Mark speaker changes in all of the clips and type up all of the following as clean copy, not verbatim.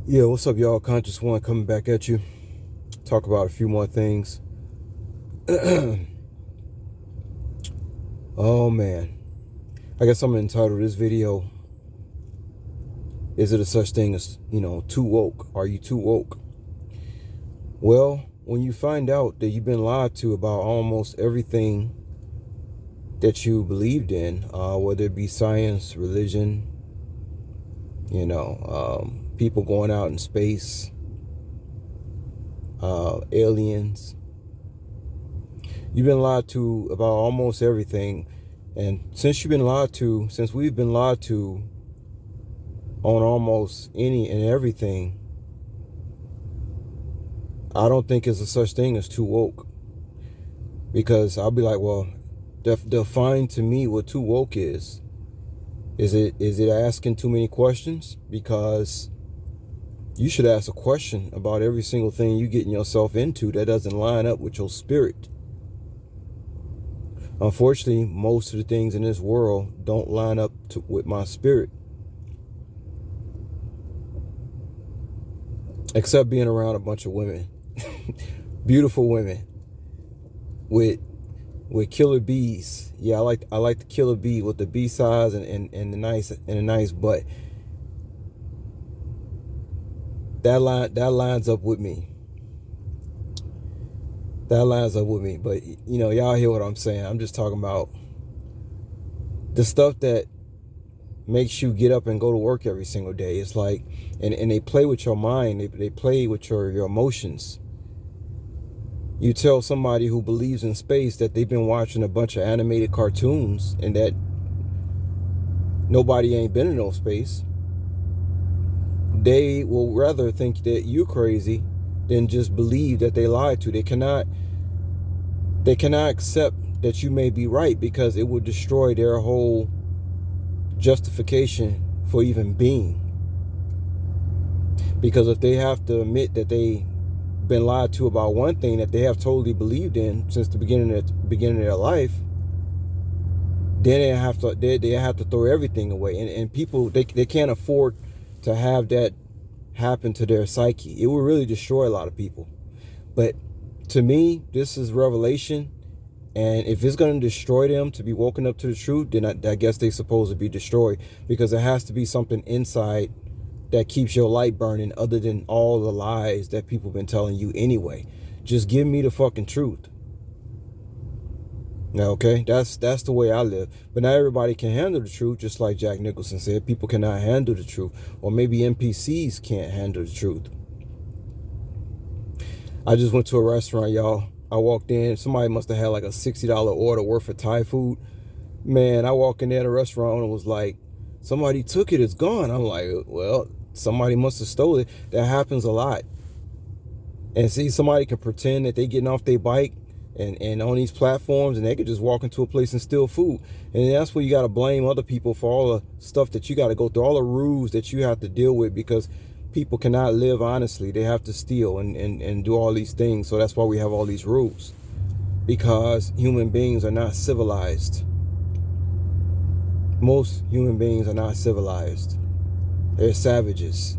Speaker 1: Yeah, what's up, y'all? Conscious One coming back at you. Talk about a few more things. Oh man, I guess I'm gonna entitle this video, "Is it a such thing as too woke? Are you too woke?" Well, when you find out that you've been lied to about almost everything that you believed in, whether it be science, religion, people going out in space, aliens. You've been lied to about almost everything. And since we've been lied to on almost any and everything, I don't think it's a such thing as too woke. Because I'll be like, well, define to me what too woke is. Is it asking too many questions? Because you should ask a question about every single thing you getting yourself into that doesn't line up with your spirit. Unfortunately, most of the things in this world don't line up with my spirit. Except being around a bunch of women. Beautiful women. With killer bees. Yeah, I like the killer bee with the bee size and the nice butt. That lines up with me. That lines up with me. But y'all hear what I'm saying. I'm just talking about the stuff that makes you get up and go to work every single day. It's like, and they play with your mind. They play with your emotions. You tell somebody who believes in space that they've been watching a bunch of animated cartoons and that nobody ain't been in no space. They will rather think that you're crazy than just believe that they lied to. They cannot accept that you may be right, because it would destroy their whole justification for even being. Because if they have to admit that they been lied to about one thing that they have totally believed in since the beginning of their life, then they have to throw everything away. And people, they can't afford to have that happen to their psyche. It will really destroy a lot of people. But to me, this is revelation. And if it's going to destroy them to be woken up to the truth, then I guess they're supposed to be destroyed, because there has to be something inside that keeps your light burning other than all the lies that people been telling you anyway. Just give me the fucking truth. Okay, that's the way I live. But not everybody can handle the truth, just like Jack Nicholson said. People cannot handle the truth, or maybe NPCs can't handle the truth. I just went to a restaurant, y'all. I walked in, somebody must have had like a $60 order worth of Thai food. Man, I walk in there at a restaurant and it was like, somebody took it, it's gone. I'm like, well, somebody must have stole it. That happens a lot. And see, somebody can pretend that they getting off their bike and on these platforms, and they could just walk into a place and steal food. And that's where you got to blame other people for all the stuff that you got to go through, all the rules that you have to deal with, because people cannot live honestly. They have to steal and do all these things. So that's why we have all these rules, because human beings are not civilized. Most human beings are not civilized. They're savages.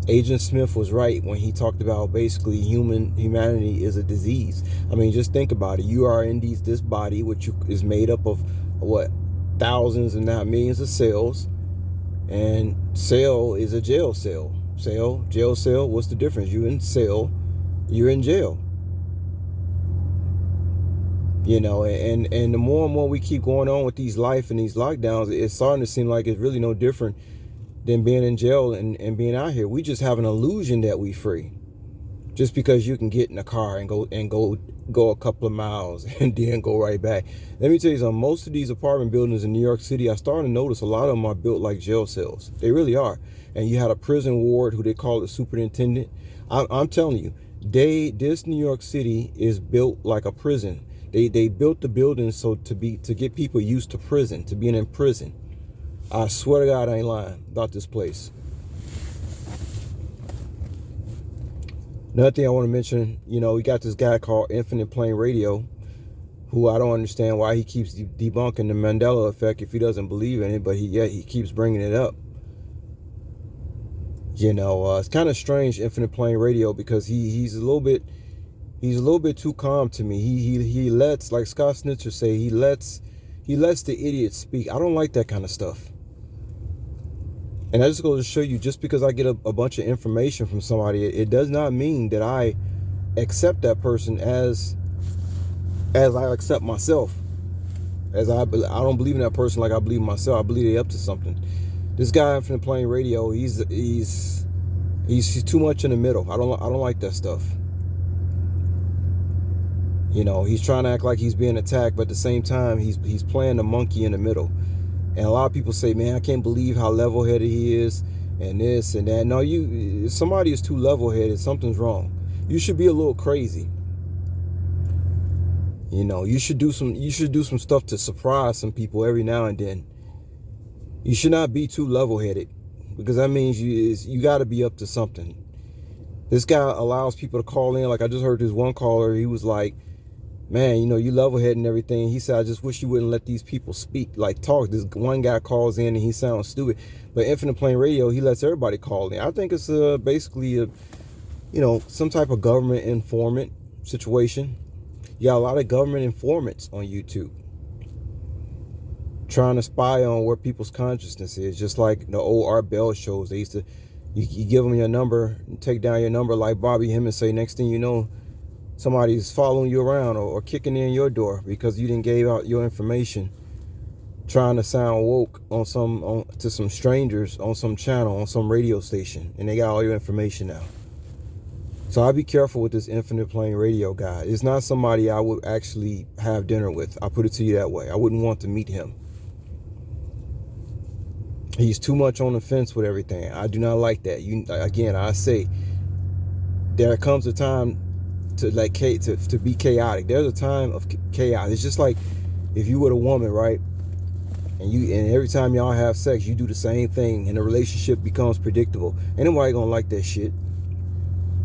Speaker 1: Agent Smith was right when he talked about basically humanity is a disease. I mean, just think about it. You are in this body, which is made up of what, thousands and not millions of cells, and cell is a jail cell. Jail cell. What's the difference? You in cell, you're in jail. And the more and more we keep going on with these life and these lockdowns, it's starting to seem like it's really no different than being in jail and being out here. We just have an illusion that we free, just because you can get in a car and go a couple of miles and then go right back. Let me tell you something. Most of these apartment buildings in New York City, I started to notice a lot of them are built like jail cells. They really are. And you had a prison ward who they call the superintendent. I'm telling you, this New York City is built like a prison. They built the buildings so to get people used to prison, to being in prison. I swear to God, I ain't lying about this place. Another thing I want to mention, we got this guy called Infinite Plane Radio, who I don't understand why he keeps debunking the Mandela effect if he doesn't believe in it, but he keeps bringing it up. It's kind of strange, Infinite Plane Radio, because he's a little bit too calm to me. He lets, like Scott Snitcher say, he lets the idiots speak. I don't like that kind of stuff. And I just go to show you, just because I get a bunch of information from somebody, it does not mean that I accept that person as I accept myself. I don't believe in that person like I believe in myself. I believe they're up to something. This guy, Infinite Plane Radio, he's too much in the middle. I don't like that stuff. He's trying to act like he's being attacked, but at the same time, he's playing the monkey in the middle. And a lot of people say, man, I can't believe how level-headed he is, and this and that. No, if somebody is too level-headed, something's wrong. You should be a little crazy. You should do some stuff to surprise some people every now and then. You should not be too level-headed, because that means you got to be up to something. This guy allows people to call in. Like, I just heard this one caller, he was like, man, you level-headed and everything. He said, I just wish you wouldn't let these people speak, like talk. This one guy calls in and he sounds stupid. But Infinite Plane Radio, he lets everybody call in. I think it's basically some type of government informant situation. You got a lot of government informants on YouTube trying to spy on where people's consciousness is, just like the old Art Bell shows. They used to, you give them your number, take down your number like Bobby Hemmings say, next thing you know, somebody's following you around or kicking in your door because you didn't give out your information, trying to sound woke to some strangers on some channel, on some radio station, and they got all your information now. So I'd be careful with this Infinite Plane Radio guy. It's not somebody I would actually have dinner with. I'll put it to you that way. I wouldn't want to meet him. He's too much on the fence with everything. I do not like that. Again, I say, there comes a time to be chaotic. There's a time of chaos. It's just like if you were a woman, right? And every time y'all have sex, you do the same thing, and the relationship becomes predictable. Ain't nobody gonna like that shit.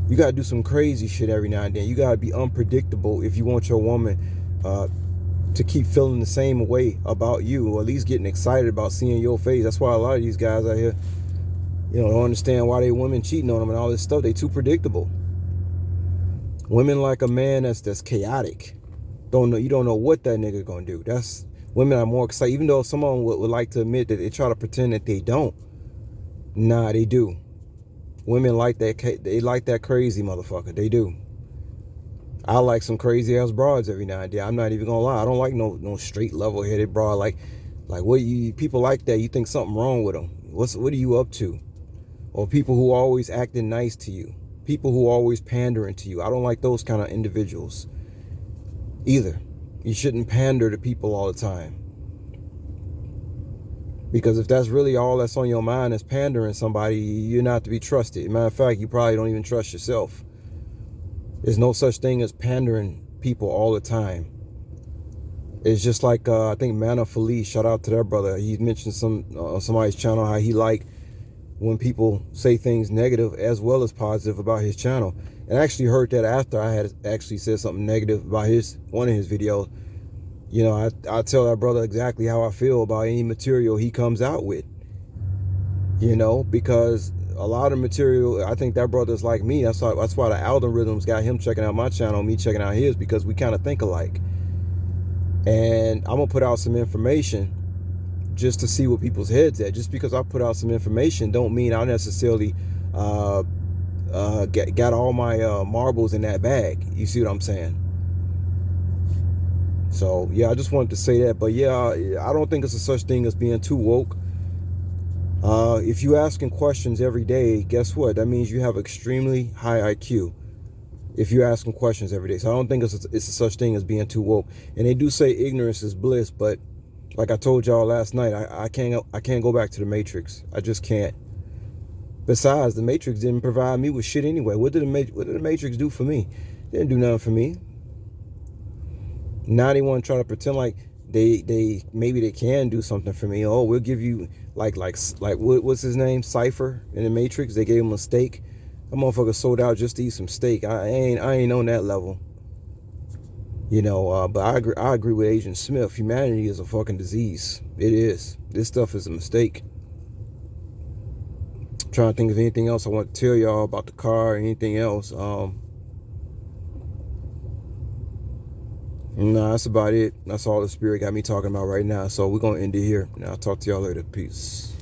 Speaker 1: You gotta do some crazy shit every now and then. You gotta be unpredictable if you want your woman to keep feeling the same way about you, or at least getting excited about seeing your face. That's why a lot of these guys out here, don't understand why they women cheating on them and all this stuff. They too predictable. Women like a man that's chaotic. You don't know what that nigga gonna do. Women are more excited, even though someone would like to admit that they try to pretend that they don't. Nah, they do. Women like that. They like that crazy motherfucker. They do. I like some crazy ass broads every now and then. I'm not even gonna lie. I don't like no straight level headed broad. Like what people like that. You think something wrong with them? What are you up to? Or people who are always acting nice to you. People who are always pandering to you. I don't like those kind of individuals either. You shouldn't pander to people all the time. Because if that's really all that's on your mind is pandering somebody, you're not to be trusted. Matter of fact, you probably don't even trust yourself. There's no such thing as pandering people all the time. It's just like, I think Mana Felice, shout out to that brother. He mentioned on somebody's channel how he liked when people say things negative as well as positive about his channel. And I actually heard that after I had actually said something negative about one of his videos. I tell that brother exactly how I feel about any material he comes out with. Because a lot of material, I think that brother's like me. That's why the algorithms got him checking out my channel, me checking out his, because we kind of think alike. And I'm gonna put out some information just to see what people's heads at. Just because I put out some information don't mean I necessarily got all my marbles in that bag. You see what I'm saying? So yeah, I just wanted to say that. But yeah, I don't think it's a such thing as being too woke. If you asking questions every day, guess what? That means you have extremely high IQ. If you're asking questions every day. So I don't think it's a such thing as being too woke. And they do say ignorance is bliss, but like I told y'all last night, I can't go back to the Matrix. I just can't. Besides, the Matrix didn't provide me with shit anyway. What did the Matrix do for me? They didn't do nothing for me. Now they want to try to pretend like maybe they can do something for me. Oh, we'll give you like what's his name? Cypher in the Matrix. They gave him a steak. That motherfucker sold out just to eat some steak. I ain't on that level. But I agree with Agent Smith. Humanity is a fucking disease. It is. This stuff is a mistake. trying to think of anything else I want to tell y'all about the car or anything else. Nah, that's about it. That's all the Spirit got me talking about right now. So we're going to end it here. And I'll talk to y'all later. Peace.